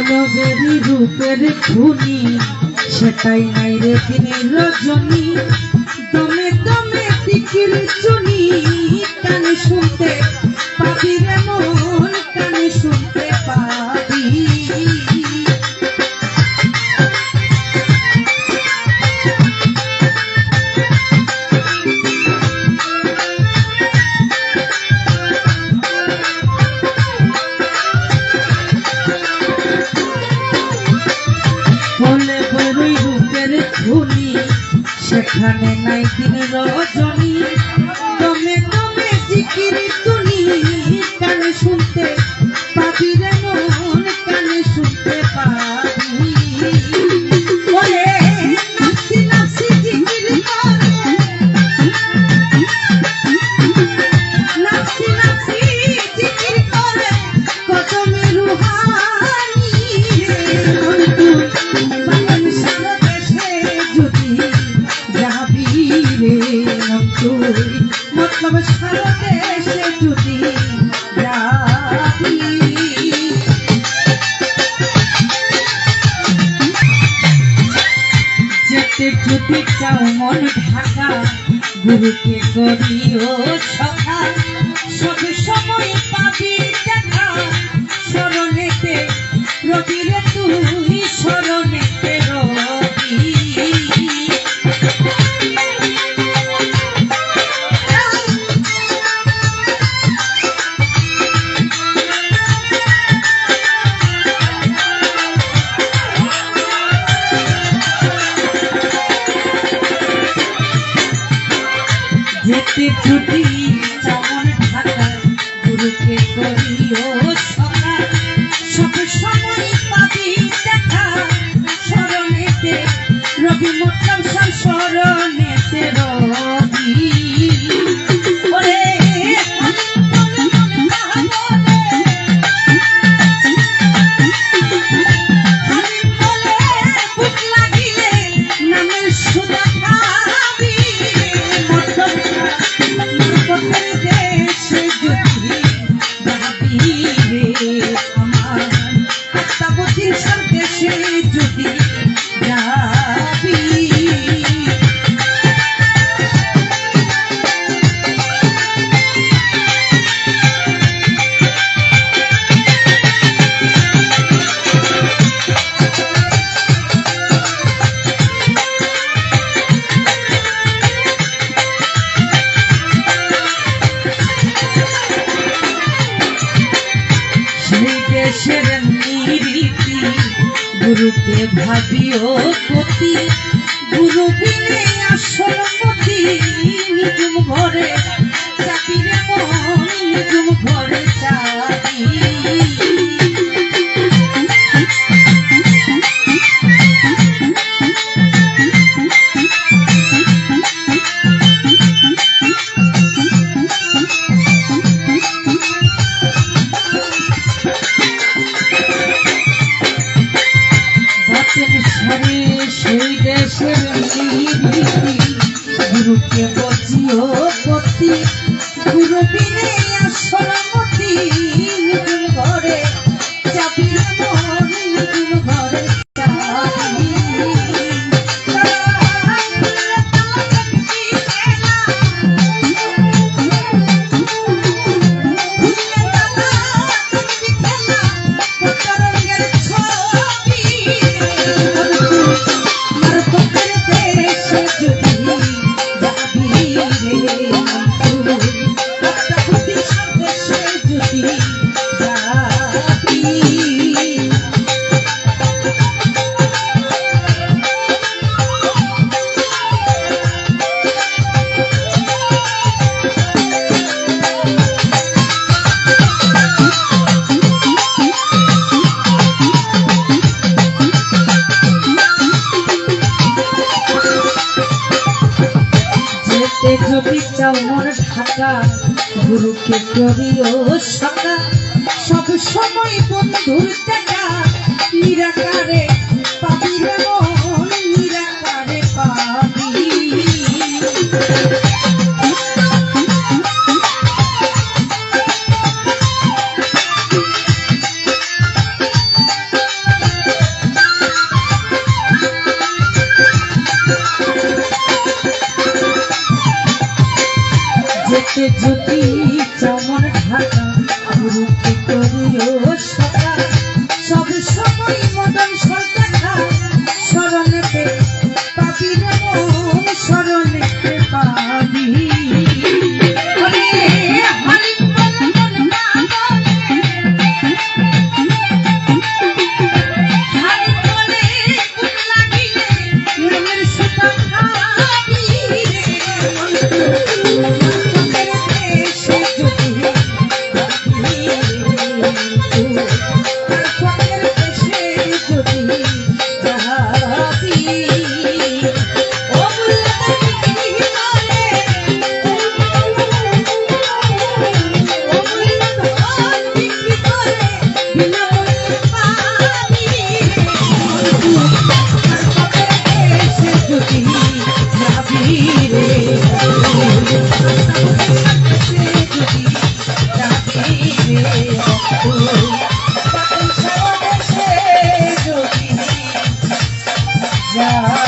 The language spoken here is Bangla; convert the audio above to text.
কলবেরি রূপের খুনি সেটাই নাই রে তিনি রজনী দমে দমে তিকির চুনি কানে শুনতে পাবি রে মন কানে শুনতে পাবি সেখানে নাই দিন রজনী দমে দমে জিকির তুনি কানে শুনতে পাবি রে মন কানে শুনতে পাবি ওরে নাচি নাচি জিকির করে নাচি নাচি জিকির করে কদমে রুহানি বাগান সারা দেশে যদি মতলব সারা দেশে যদি যেতে যদি চাও মন ঢাকা গুরুকে করিও সখা সব সময় পাবি দেখা স্মরণেতে রবি রে তুই স্মরণেতে রবি যেতে ছুটি চামন ঢাকা গুরুকে করিও সখা সব সময় পাবি দেখা স্মরণেতে রবি মতলব সব স্মরণেতে রবি ওরে বুক লাগিলে নামের সুদা দেশে যদি আমার আত্মাবতীর দেশে যদি যাবি দেশের নিরীতি গুরুকে ভাবিও পতি গুরু বিনে আসল পতি নিজুম ঘরে চাবি রে মন নিজুম ঘরে চাবি সেই দেশের গুরুকে বচিও পতি গুরু বিনে আসল মতি যদি চাও মন ঢাকা গুরুকে করিও সকা সব সময় বন্ধুর দেখা নিরাকারে পাবি রে মন নিরাকারে পাবি যেতে যদি চমন ঢাকা গুরুকে করিও সকা সব সময় মদন সরকার স্মরণেতে পাবি রে মন স্মরণেতে পাবি Yeah.